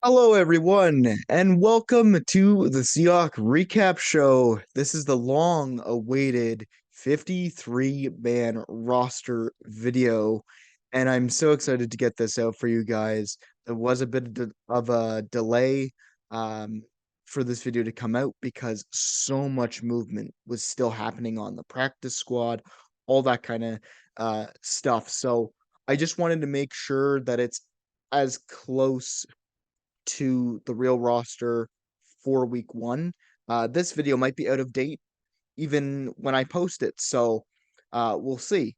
Hello, everyone, and welcome to the Seahawks recap show. This is the long-awaited 53-man roster video, and I'm so excited to get this out for you guys. There was a bit of a delay um, for this video to come out because so much movement was still happening on the practice squad, all that kind of stuff. So I just wanted to make sure that it's as close to the real roster for week one. This video might be out of date even when I post it, so we'll see.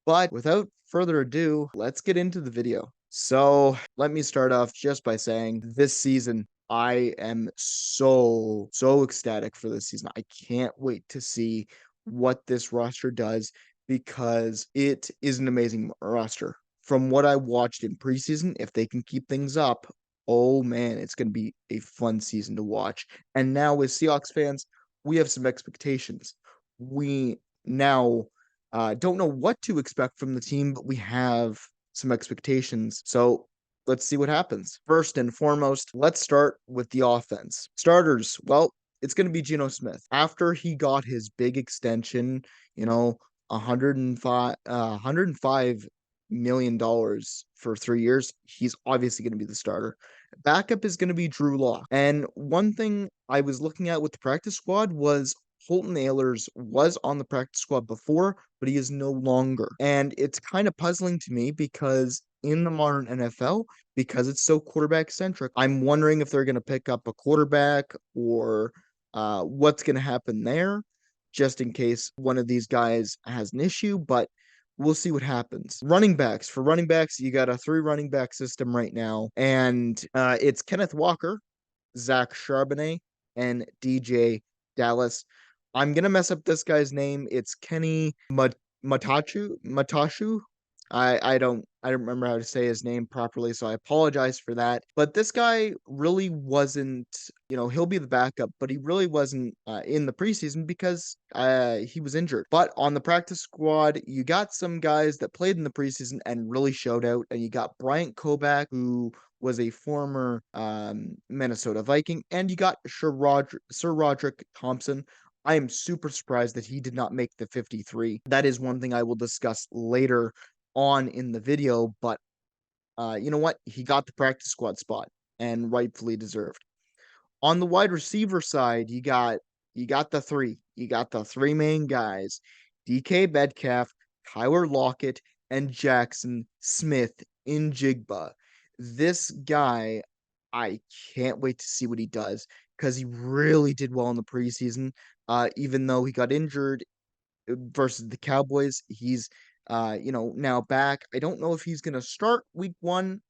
But without further ado, let's get into the video. So let me start off just by saying this season, I am so ecstatic for this season. I can't wait to see what this roster does because it is an amazing roster. From what I watched in preseason, if they can keep things up, oh man, it's going to be a fun season to watch. And now, as Seahawks fans, we have some expectations. We now don't know what to expect from the team, but we have some expectations. So let's see what happens. First and foremost, let's start with the offense. Starters, well, it's going to be Geno Smith. After he got his big extension, 105 million dollars for 3 years, he's obviously going to be the starter. Backup is going to be Drew Lock. And one thing I was looking at with the practice squad was Holton Ahlers was on the practice squad before, but he is no longer. And it's kind of puzzling to me because in the modern NFL, because it's so quarterback centric, I'm wondering if they're going to pick up a quarterback or what's going to happen there, just in case one of these guys has an issue. But we'll see what happens. Running backs. For running backs, you got a three running back system right now, and it's Kenneth Walker, Zach Charbonnet, and DJ Dallas. I'm gonna mess up this guy's name. It's Kenny Matashu. I don't remember how to say his name properly, so I apologize for that. But this guy really wasn't, he'll be the backup, but he really wasn't in the preseason because he was injured. But on the practice squad, you got some guys that played in the preseason and really showed out, and you got Bryant Koback, who was a former Minnesota Viking, and you got Sir Roderick Thompson. I am super surprised that he did not make the 53. That is one thing I will discuss later on in the video, but you know what? He got the practice squad spot and rightfully deserved. On the wide receiver side, you got the three. You got the three main guys: DK Metcalf, Tyler Lockett, and Jackson Smith in Jigba. This guy, I can't wait to see what he does because he really did well in the preseason. Even though he got injured versus the Cowboys, he's now back. I don't know if he's gonna start week one,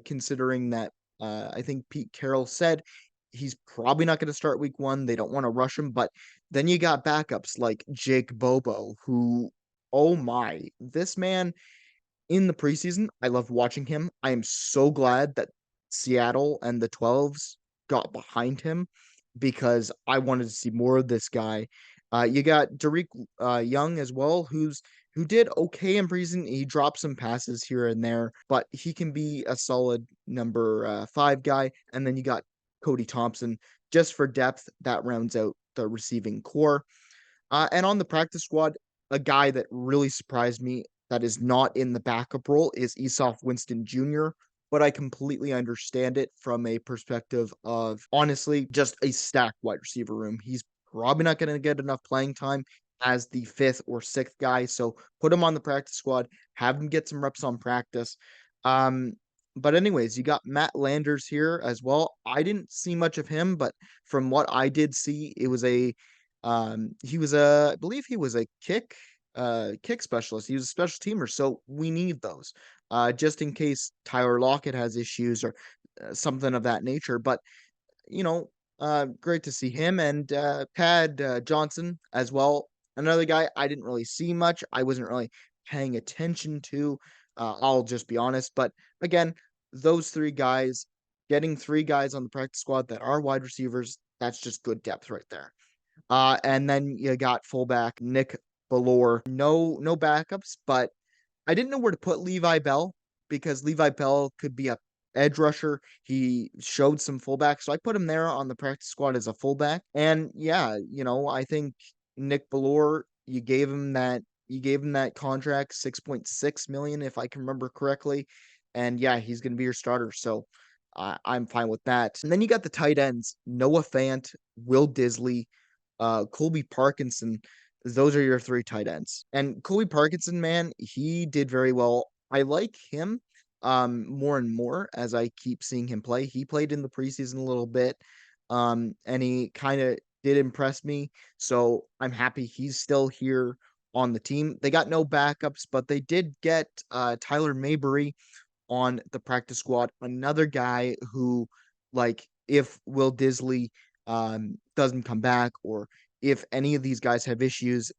considering that I think Pete Carroll said he's probably not gonna start week one. They don't want to rush him, but then you got backups like Jake Bobo, who, oh my, this man in the preseason, I loved watching him. I am so glad that Seattle and the 12s got behind him because I wanted to see more of this guy. You got Derek Young as well, who did okay in preseason. He dropped some passes here and there, but he can be a solid number five guy. And then you got Cody Thompson just for depth that rounds out the receiving core. And on the practice squad, a guy that really surprised me that is not in the backup role is Esau Winston Jr., but I completely understand it from a perspective of honestly just a stacked wide receiver room. He's probably not going to get enough playing time as the fifth or sixth guy. So put him on the practice squad, have him get some reps on practice. Um, but anyways, you got Matt Landers here as well. I didn't see much of him, but from what I did see, it was I believe he was a kick specialist. He was a special teamer, so we need those just in case Tyler Lockett has issues or something of that nature. But you know, great to see him and Tad Johnson as well. Another guy I didn't really see much. I wasn't really paying attention to. I'll just be honest. But again, those three guys, getting three guys on the practice squad that are wide receivers, that's just good depth right there. And then you got fullback Nick Ballore. No backups, but I didn't know where to put Levi Bell because Levi Bell could be a edge rusher. He showed some fullback, so I put him there on the practice squad as a fullback. And yeah, I think Nick Ballore, you gave him that contract, 6.6 million, if I can remember correctly. And yeah, he's going to be your starter. So I'm fine with that. And then you got the tight ends, Noah Fant, Will Disley, Colby Parkinson. Those are your three tight ends. And Colby Parkinson, man, he did very well. I like him more and more as I keep seeing him play. He played in the preseason a little bit, and he kind of did impress me. So I'm happy he's still here on the team. They got no backups, but they did get Tyler Maybury on the practice squad. Another guy who, like, if Will Disley doesn't come back, or if any of these guys have issues,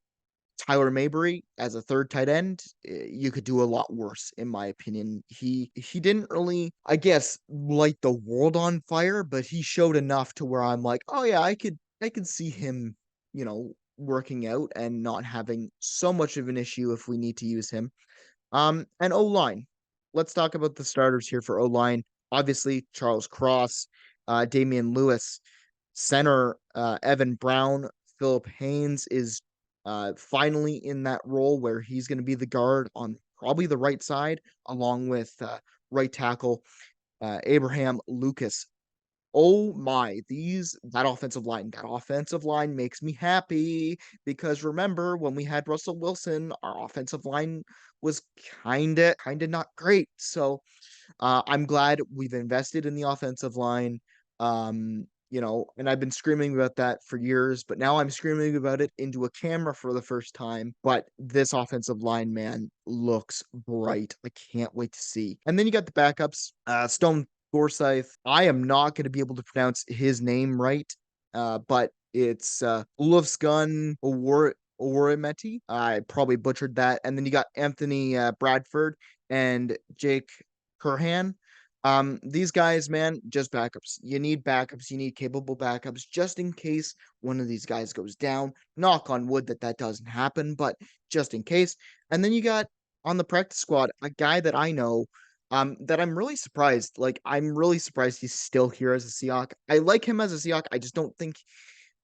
Tyler Maybury as a third tight end, you could do a lot worse, in my opinion. He didn't really, I guess, light the world on fire, but he showed enough to where I'm like, oh yeah, I could see him, working out and not having so much of an issue if we need to use him. And O-line. Let's talk about the starters here for O-line. Obviously, Charles Cross, Damian Lewis, center, Evan Brown. Philip Haynes is finally in that role where he's going to be the guard on probably the right side, along with right tackle Abraham Lucas. Oh my, that offensive line makes me happy, because remember when we had Russell Wilson, our offensive line was kind of not great. So I'm glad we've invested in the offensive line. And I've been screaming about that for years, but now I'm screaming about it into a camera for the first time. But this offensive line, man, looks bright. I can't wait to see. And then you got the backups, Stone Forsyth. I am not going to be able to pronounce his name right, but it's Ulfsgun Orimeti. I probably butchered that. And then you got Anthony Bradford and Jake Curhan. These guys, man, just backups. You need backups. You need capable backups just in case one of these guys goes down. Knock on wood that doesn't happen, but just in case. And then you got on the practice squad a guy that I know, that I'm really surprised. Like, I'm really surprised he's still here as a Seahawk. I like him as a Seahawk. I just don't think,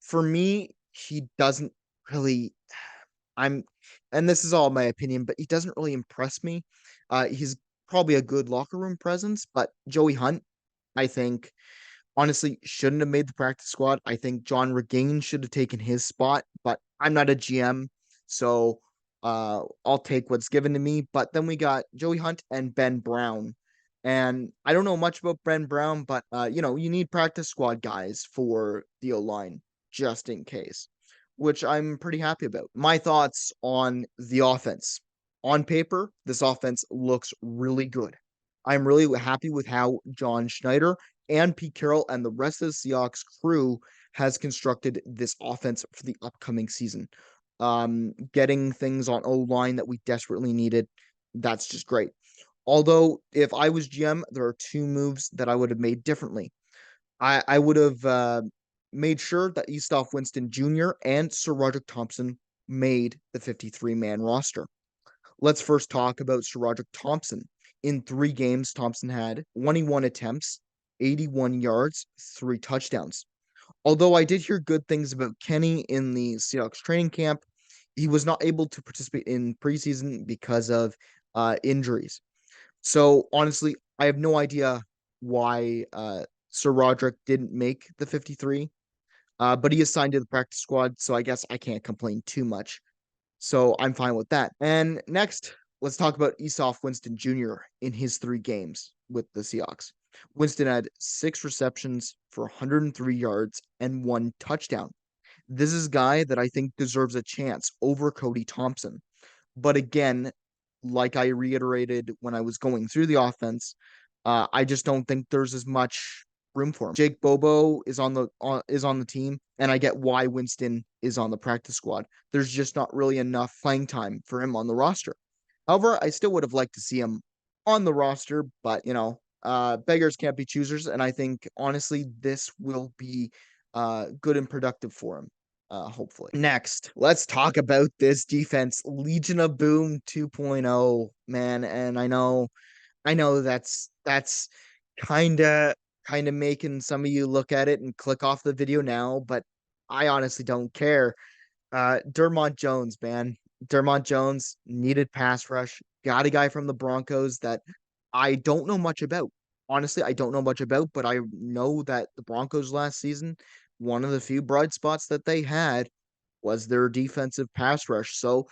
for me, he doesn't really. I'm, and this is all my opinion, but he doesn't really impress me. He's probably a good locker room presence, but Joey Hunt, I think, honestly, shouldn't have made the practice squad. I think John Regain should have taken his spot, but I'm not a GM, so I'll take what's given to me. But then we got Joey Hunt and Ben Brown. And I don't know much about Ben Brown, but you need practice squad guys for the O line just in case, which I'm pretty happy about. My thoughts on the offense. On paper, this offense looks really good. I'm really happy with how John Schneider and Pete Carroll and the rest of the Seahawks crew has constructed this offense for the upcoming season. Getting things on O line that we desperately needed, that's just great. Although, if I was GM, there are two moves that I would have made differently. I would have made sure that Eastoff Winston Jr. and Sir Roderick Thompson made the 53-man roster. Let's first talk about Sir Roderick Thompson. In 3 games, Thompson had 21 attempts, 81 yards, 3 touchdowns. Although I did hear good things about Kenny in the Seahawks training camp, he was not able to participate in preseason because of injuries. So honestly, I have no idea why Sir Roderick didn't make the 53, but he is signed to the practice squad, so I guess I can't complain too much. So I'm fine with that. And next, let's talk about Esof Winston Jr. in his 3 games with the Seahawks. Winston had 6 receptions for 103 yards and 1 touchdown. This is a guy that I think deserves a chance over Cody Thompson. But again, like I reiterated when I was going through the offense, I just don't think there's as much room for him. Jake Bobo is on the team, and I get why Winston is on the practice squad. There's just not really enough playing time for him on the roster. However, I still would have liked to see him on the roster, but beggars can't be choosers, and I think honestly this will be good and productive for him. Hopefully. Next, let's talk about this defense, Legion of Boom 2.0, man. And I know that's kinda kinda making some of you look at it and click off the video now, but I honestly don't care. Dermont Jones, man. Dermont Jones needed pass rush. Got a guy from the Broncos that I don't know much about. Honestly, I don't know much about, but I know that the Broncos last season, one of the few bright spots that they had was their defensive pass rush. So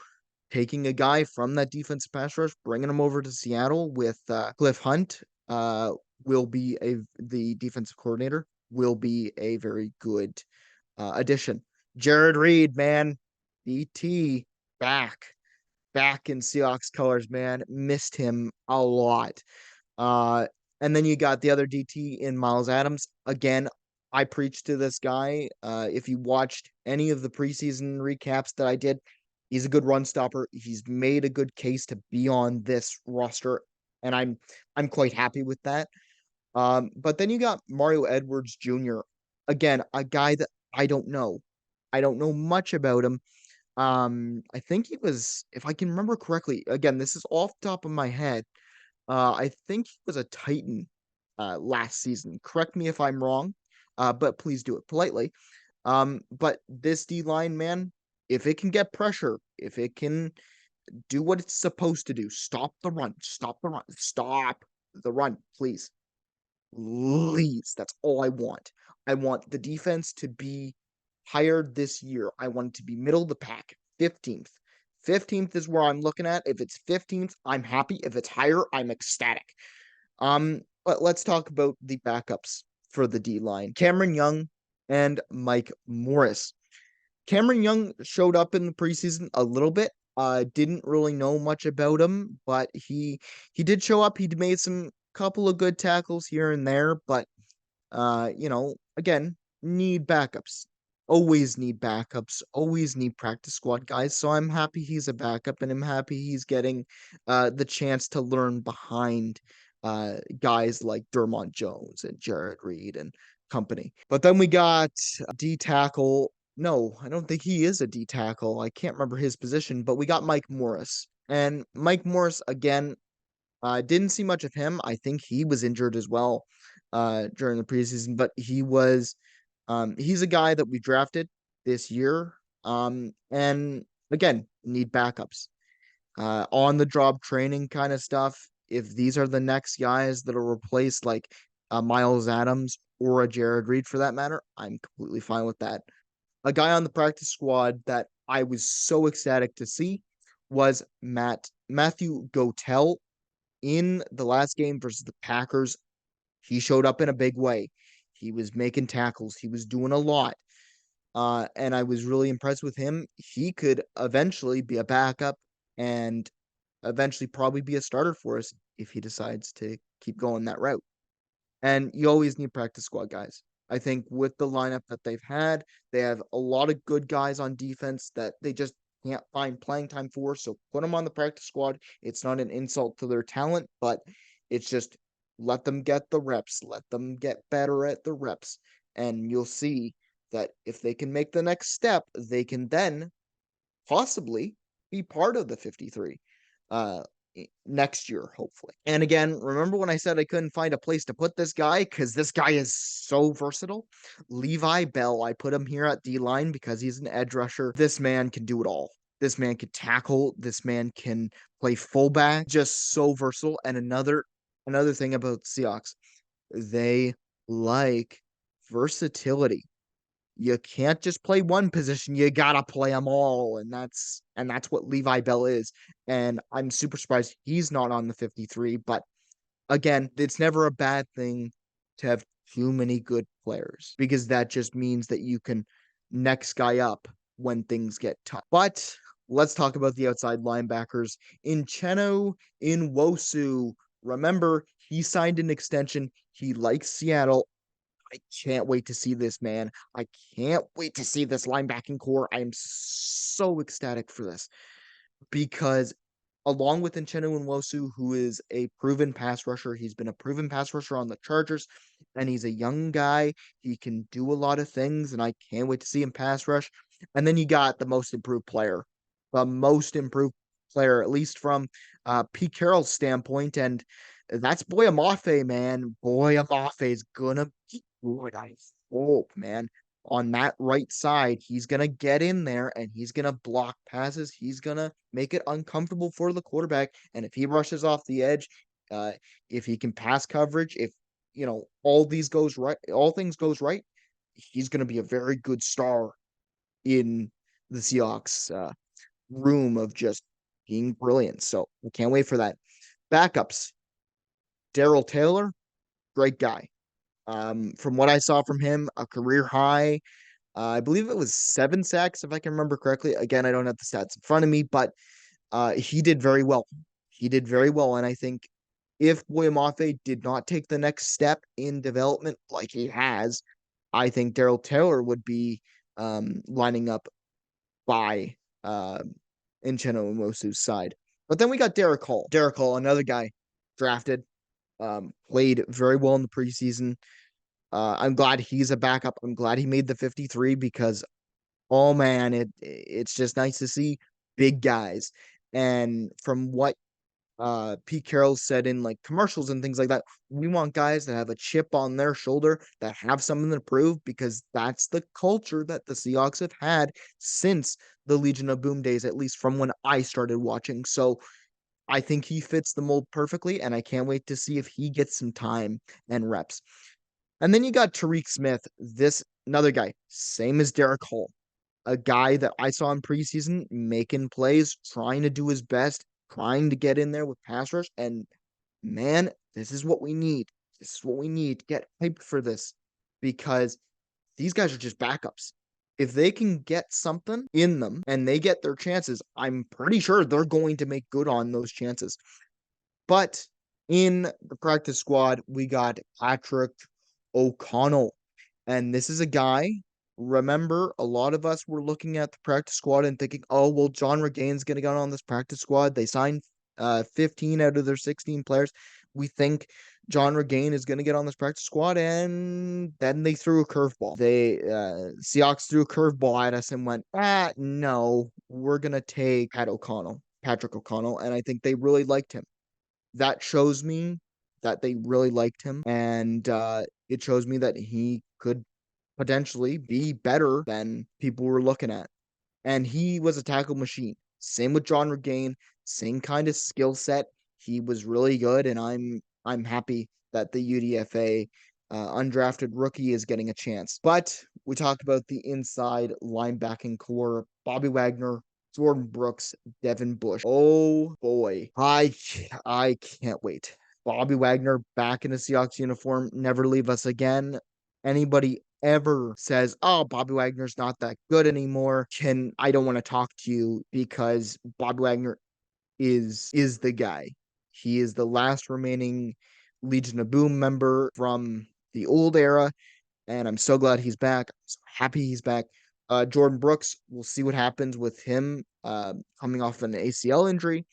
taking a guy from that defensive pass rush, bringing him over to Seattle with Cliff Hunt, uh, will be the defensive coordinator, will be a very good addition. Jared Reed, man, DT back, back in Seahawks colors, man. Missed him a lot. Uh, and then you got the other DT in Miles Adams. Again, I preached to this guy. If you watched any of the preseason recaps that I did, he's a good run stopper. He's made a good case to be on this roster, and I'm quite happy with that. But then you got Mario Edwards Jr. Again, a guy that I don't know. I don't know much about him. I think he was, if I can remember correctly, again, this is off the top of my head. I think he was a Titan last season. Correct me if I'm wrong, but please do it politely. But this D line, man, if it can get pressure, if it can do what it's supposed to do, stop the run, stop the run, stop the run, please. Please. That's all I want. I want the defense to be higher this year. I want it to be middle of the pack, 15th. 15th is where I'm looking at. If it's 15th, I'm happy. If it's higher, I'm ecstatic. But let's talk about the backups for the D line. Cameron Young and Mike Morris. Cameron Young showed up in the preseason a little bit. Didn't really know much about him, but he did show up. He made some couple of good tackles here and there, but again, need backups. Always need backups. Always need practice squad guys. So I'm happy he's a backup, and I'm happy he's getting the chance to learn behind guys like Dermont Jones and Jared Reed and company. But then we got D tackle. No, I don't think he is a D tackle. I can't remember his position, but we got Mike Morris. And Mike Morris, again, didn't see much of him. I think he was injured as well during the preseason, but he's a guy that we drafted this year. And again, need backups. On the job training kind of stuff. If these are the next guys that'll replace like Miles Adams or a Jared Reed for that matter, I'm completely fine with that. A guy on the practice squad that I was so ecstatic to see was Matthew Gotel in the last game versus the Packers. He showed up in a big way. He was making tackles. He was doing a lot. And I was really impressed with him. He could eventually be a backup and eventually probably be a starter for us if he decides to keep going that route. And you always need practice squad guys. I think with the lineup that they've had, they have a lot of good guys on defense that they just can't find playing time for. So put them on the practice squad. It's not an insult to their talent, but it's just let them get the reps, let them get better at the reps. And you'll see that if they can make the next step, they can then possibly be part of the 53 uh next year, hopefully. And again, remember when I said I couldn't find a place to put this guy because this guy is so versatile? Levi Bell, I put him here at D line because he's an edge rusher. This man can do it all. This man can tackle. This man can play fullback. Just so versatile. And another thing about Seahawks, they like versatility. You can't just play one position. You gotta play them all, and that's what Levi Bell is. And I'm super surprised he's not on the 53. But again, it's never a bad thing to have too many good players because that just means that you can next guy up when things get tough. But let's talk about the outside linebackers. Uchenna Nwosu. Remember, he signed an extension. He likes Seattle. I can't wait to see this, man. I can't wait to see this linebacking core. I am so ecstatic for this because along with Uchenna Nwosu, who is a proven pass rusher, he's been a proven pass rusher on the Chargers, and he's a young guy. He can do a lot of things, and I can't wait to see him pass rush. And then you got the most improved player, at least from Pete Carroll's standpoint, and That's Boy Amafe, man. Boy Amafe is gonna be good. I hope, man. On that right side, he's gonna get in there and he's gonna block passes. He's gonna make it uncomfortable for the quarterback. And if he rushes off the edge, uh, if he can pass coverage, if all things goes right, he's gonna be a very good star in the Seahawks room of just being brilliant. So I can't wait for that. Backups. Daryl Taylor, great guy. From what I saw from him, a career high. I believe it was 7 sacks, if I can remember correctly. Again, I don't have the stats in front of me, but he did very well. He did very well, and I think if William Mafe did not take the next step in development like he has, I think Daryl Taylor would be lining up by Ncheno Umosu's side. But then we got Derek Hall. Derek Hall, another guy drafted, played very well in the preseason. I'm glad he's a backup. I'm glad he made the 53 because oh man, it's just nice to see big guys. And from what Pete Carroll said in like commercials and things like that, we want guys that have a chip on their shoulder, that have something to prove, because that's the culture that the Seahawks have had since the Legion of Boom days, at least from when I started watching. So I think he fits the mold perfectly, and I can't wait to see if he gets some time and reps. And then you got Tariq Smith, this another guy, same as Derek Hall, a guy that I saw in preseason making plays, trying to do his best, trying to get in there with pass rush. And man, this is what we need. This is what we need. Get hyped for this because these guys are just backups. If they can get something in them and they get their chances, I'm pretty sure they're going to make good on those chances. But in the practice squad, we got Patrick O'Connell. And this is a guy, remember, a lot of us were looking at the practice squad and thinking, oh, well, John Regain's going to get on this practice squad. They signed 15 out of their 16 players. We think John Regain is going to get on this practice squad. And then they threw a curveball. Seahawks threw a curveball at us and went, no, we're going to take Patrick O'Connell. And I think they really liked him. That shows me that they really liked him. And it shows me that he could potentially be better than people were looking at. And he was a tackle machine. Same with John Regain, same kind of skill set. He was really good, and I'm happy that the UDFA undrafted rookie is getting a chance. But we talked about the inside linebacking core: Bobby Wagner, Jordan Brooks, Devin Bush. Oh boy, I can't wait. Bobby Wagner back in a Seahawks uniform, never leave us again. Anybody ever says, "Oh, Bobby Wagner's not that good anymore," I don't want to talk to you, because Bobby Wagner is the guy. He is the last remaining Legion of Boom member from the old era, and I'm so glad he's back. I'm so happy he's back. Jordan Brooks, we'll see what happens with him coming off an ACL injury.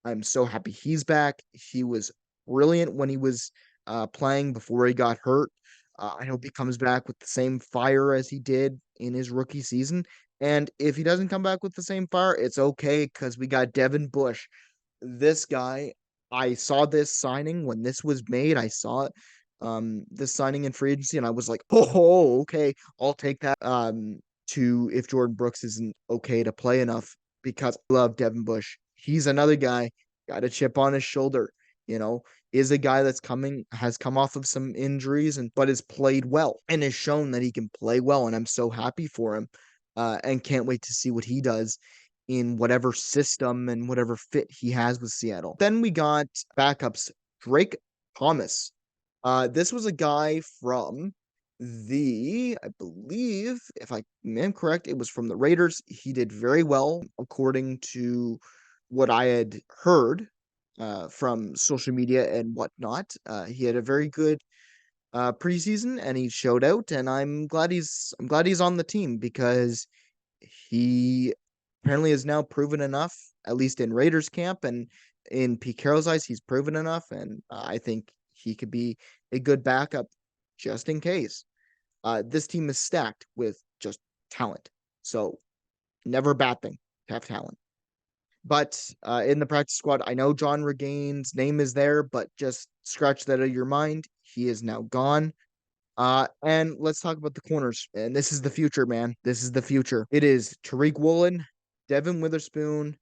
I'm so happy he's back. He was brilliant when he was playing before he got hurt. I hope he comes back with the same fire as he did in his rookie season. And if he doesn't come back with the same fire, it's okay, because we got Devin Bush. This guy, I saw this signing when this was made. I saw it, this signing in free agency, and I was like, oh, okay, I'll take that. To if Jordan Brooks isn't okay to play enough, because I love Devin Bush. He's another guy, got a chip on his shoulder, you know, is a guy has come off of some injuries but has played well and has shown that he can play well. And I'm so happy for him, and can't wait to see what he does in whatever system and whatever fit he has with Seattle. Then we got backups: Drake Thomas. This was a guy from I believe, if I am correct, it was from the Raiders. He did very well, according to what I had heard from social media and whatnot. He had a very good preseason, and he showed out. And I'm glad he's on the team, because he apparently is now proven enough, at least in Raiders camp and in Pete Carroll's eyes, he's proven enough. And I think he could be a good backup just in case. This team is stacked with just talent. So never a bad thing to have talent. But in the practice squad, I know John Regain's name is there, but just scratch that out of your mind. He is now gone. And let's talk about the corners. And this is the future, man. This is the future. It is Tariq Woolen, Devin Witherspoon,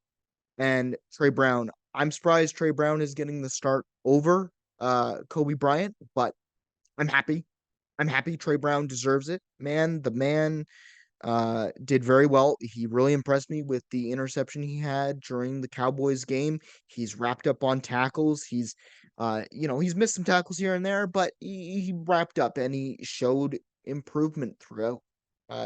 and Trey Brown. I'm surprised Trey Brown is getting the start over Kobe Bryant, but I'm happy. I'm happy Trey Brown deserves it. Man, the man did very well. He really impressed me with the interception he had during the Cowboys game. He's wrapped up on tackles. He's missed some tackles here and there, but he wrapped up and he showed improvement throughout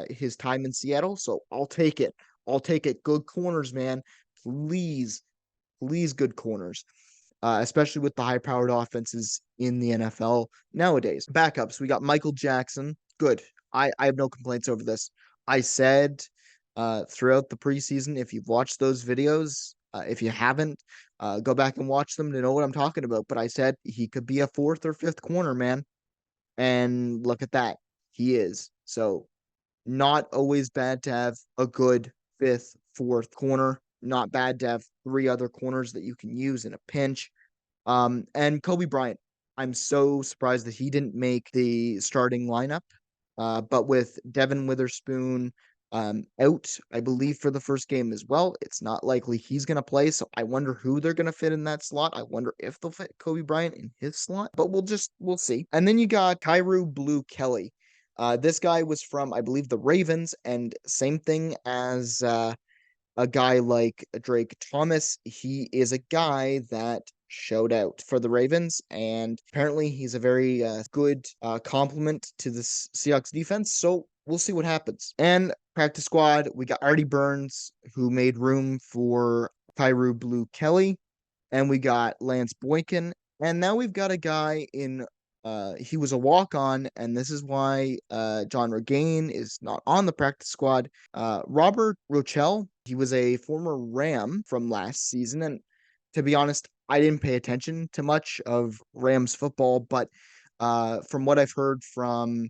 his time in Seattle. So I'll take it. I'll take it. Good corners, man. Please, please, good corners. Especially with the high-powered offenses in the NFL nowadays. Backups, we got Michael Jackson. Good. I have no complaints over this. I said throughout the preseason, if you've watched those videos, if you haven't, go back and watch them to know what I'm talking about. But I said he could be a fourth or fifth corner, man. And look at that. He is. So not always bad to have a good fifth, fourth corner. Not bad to have three other corners that you can use in a pinch. And Kobe Bryant, I'm so surprised that he didn't make the starting lineup. But with Devin Witherspoon out, I believe, for the first game as well, it's not likely he's going to play. So I wonder who they're going to fit in that slot. I wonder if they'll fit Kobe Bryant in his slot, but we'll see. And then you got Kyrou Blue Kelly. This guy was from, I believe, the Ravens, and same thing as a guy like Drake Thomas. He is a guy that showed out for the Ravens, and apparently he's a very good complement to the Seahawks defense. So we'll see what happens. And practice squad, we got Artie Burns, who made room for Kyrou Blue Kelly, and we got Lance Boykin, and now we've got a guy in he was a walk-on, and this is why John Regain is not on the practice squad. Robert Rochelle, he was a former Ram from last season, and to be honest, I didn't pay attention to much of Rams football, but from what I've heard from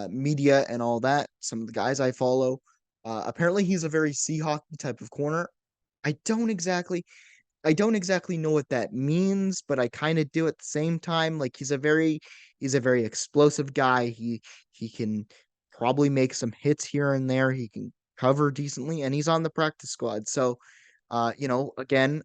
media and all that, some of the guys I follow, apparently he's a very Seahawk type of corner. I don't exactly I don't exactly know what that means, but I kind of do at the same time. Like he's a very explosive guy. He can probably make some hits here and there. He can cover decently, and he's on the practice squad. So, again,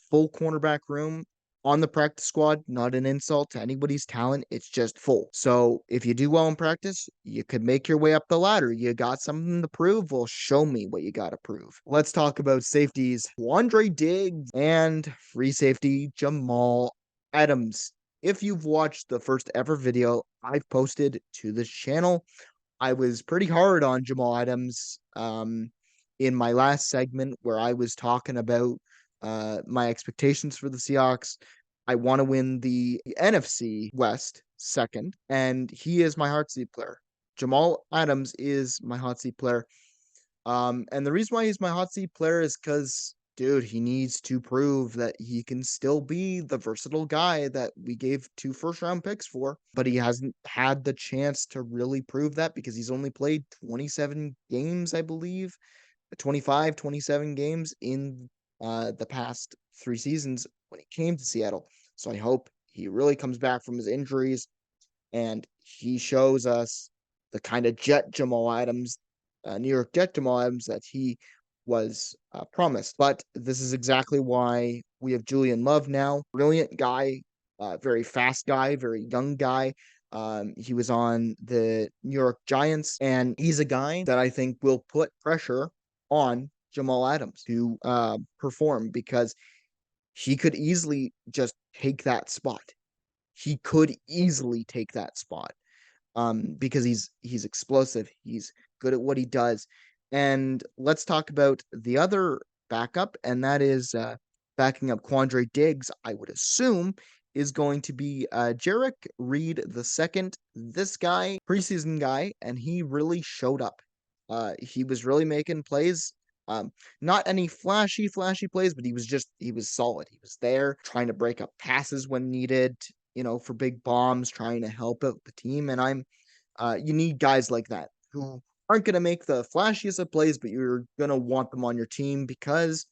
full cornerback room on the practice squad. Not an insult to anybody's talent. It's just full. So if you do well in practice, you could make your way up the ladder. You got something to prove? Well, show me what you got to prove. Let's talk about safeties. Quandre Diggs and free safety Jamal Adams. If you've watched the first ever video I've posted to this channel, I was pretty hard on Jamal Adams in my last segment where I was talking about my expectations for the Seahawks. I want to win the NFC West second, and he is my hot seat player. Jamal Adams is my hot seat player. And the reason why he's my hot seat player is because, dude, he needs to prove that he can still be the versatile guy that we gave 2 first-round picks for, but he hasn't had the chance to really prove that because he's only played 27 games, I believe, 25, 27 games in the past 3 seasons when he came to Seattle. So I hope he really comes back from his injuries and he shows us the kind of New York Jet Jamal Adams that he was promised. But this is exactly why we have Julian Love now. Brilliant guy, very fast guy, very young guy. He was on the New York Giants, and he's a guy that I think will put pressure on Jamal Adams to perform because he could easily just take that spot. He could easily take that spot because he's explosive. He's good at what he does. And let's talk about the other backup, and that is backing up Quandre Diggs, I would assume, is going to be Jarek Reed the second. This guy, preseason guy, and he really showed up. He was really making plays. Not any flashy plays, but he was solid. He was there trying to break up passes when needed, for big bombs, trying to help out the team. And you need guys like that who aren't going to make the flashiest of plays, but you're going to want them on your team because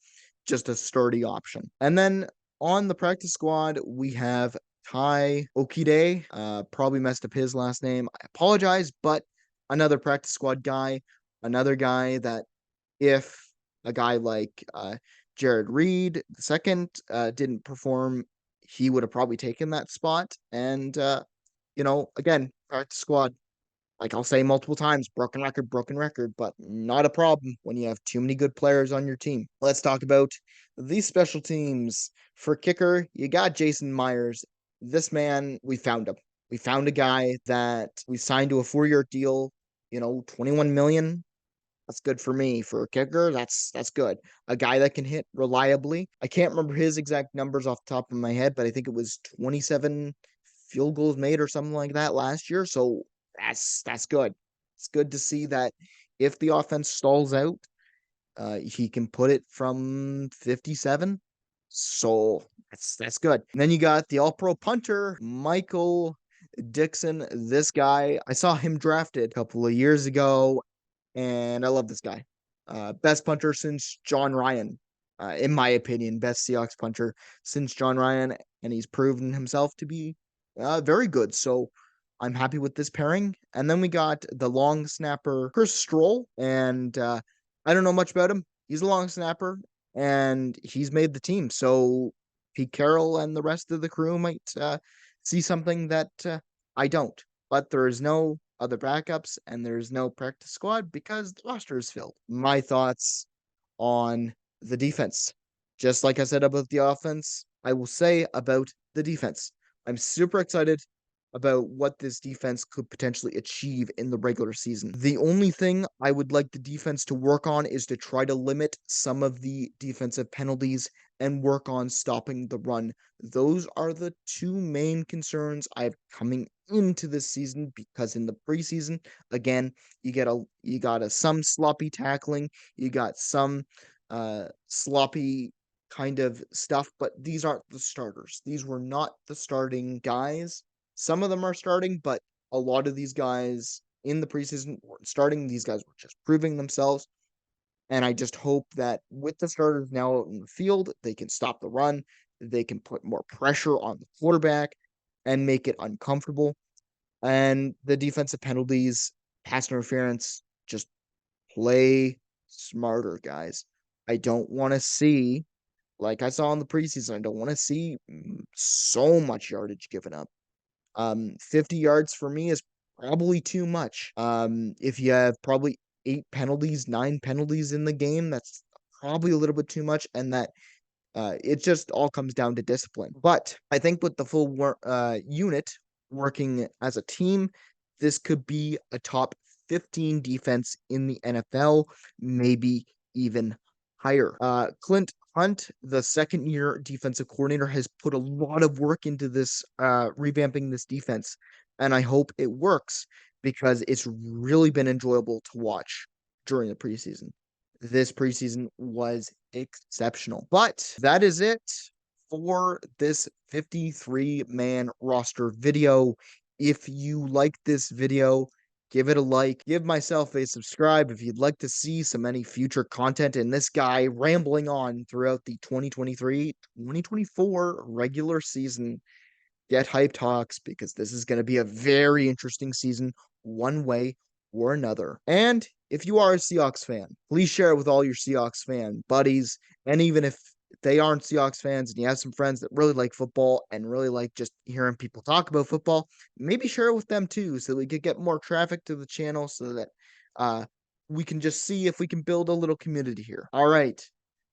just a sturdy option. And then on the practice squad, we have Ty Okide. Probably messed up his last name. I apologize, but another practice squad guy, another guy that if a guy like Jared Reed the second didn't perform, he would have probably taken that spot. And again, practice squad, like I'll say multiple times, broken record, but not a problem when you have too many good players on your team. Let's talk about these special teams. For kicker, you got Jason Myers. This man, we found him. We found a guy that we signed to a 4-year deal, 21 million. That's good for me. For a kicker, that's good. A guy that can hit reliably. I can't remember his exact numbers off the top of my head, but I think it was 27 field goals made or something like that last year. So that's good. It's good to see that if the offense stalls out, he can put it from 57. So that's good. And then you got the all-pro punter, Michael Dixon. This guy, I saw him drafted a couple of years ago and I love this guy. Best punter since John Ryan, in my opinion, best Seahawks punter since John Ryan, and he's proven himself to be very good. So I'm happy with this pairing. And then we got the long snapper Chris Stroll, and I don't know much about him. He's a long snapper, and he's made the team. So Pete Carroll and the rest of the crew might see something that I don't. But there is no other backups and there's no practice squad because the roster is filled. My thoughts on the defense. Just like I said about the offense, I will say about the defense. I'm super excited about what this defense could potentially achieve in the regular season. The only thing I would like the defense to work on is to try to limit some of the defensive penalties and work on stopping the run. Those are the two main concerns I have coming into this season because in the preseason, again, you got a some sloppy tackling, you got some sloppy kind of stuff, but these aren't the starters. These were not the starting guys. Some of them are starting, but a lot of these guys in the preseason weren't starting. These guys were just proving themselves. And I just hope that with the starters now out in the field, they can stop the run, they can put more pressure on the quarterback and make it uncomfortable. And the defensive penalties, pass interference, just play smarter, guys. I don't want to see, like I saw in the preseason, I don't want to see so much yardage given up. 50 yards for me is probably too much. If you have probably 8 penalties, 9 penalties in the game, that's probably a little bit too much. And that it just all comes down to discipline. But I think with the full unit working as a team, this could be a top 15 defense in the NFL, maybe even higher. Clint Hunt, the second-year defensive coordinator, has put a lot of work into this, revamping this defense, and I hope it works because it's really been enjoyable to watch during the preseason. This preseason was exceptional. But that is it for this 53-man roster video. If you like this video, give it a like, give myself a subscribe if you'd like to see any future content and this guy rambling on throughout the 2023-2024 regular season. Get hype talks because this is going to be a very interesting season one way or another. And if you are a Seahawks fan, please share it with all your Seahawks fan buddies. And even if they aren't Seahawks fans and you have some friends that really like football and really like just hearing people talk about football, maybe share it with them too so that we could get more traffic to the channel so that we can just see if we can build a little community here. All right.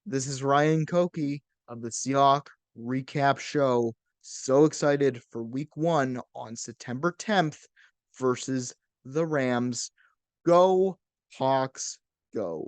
This is Ryan Koki of the Seahawk Recap Show. So excited for week 1 on September 10th versus the Rams. Go Hawks, go.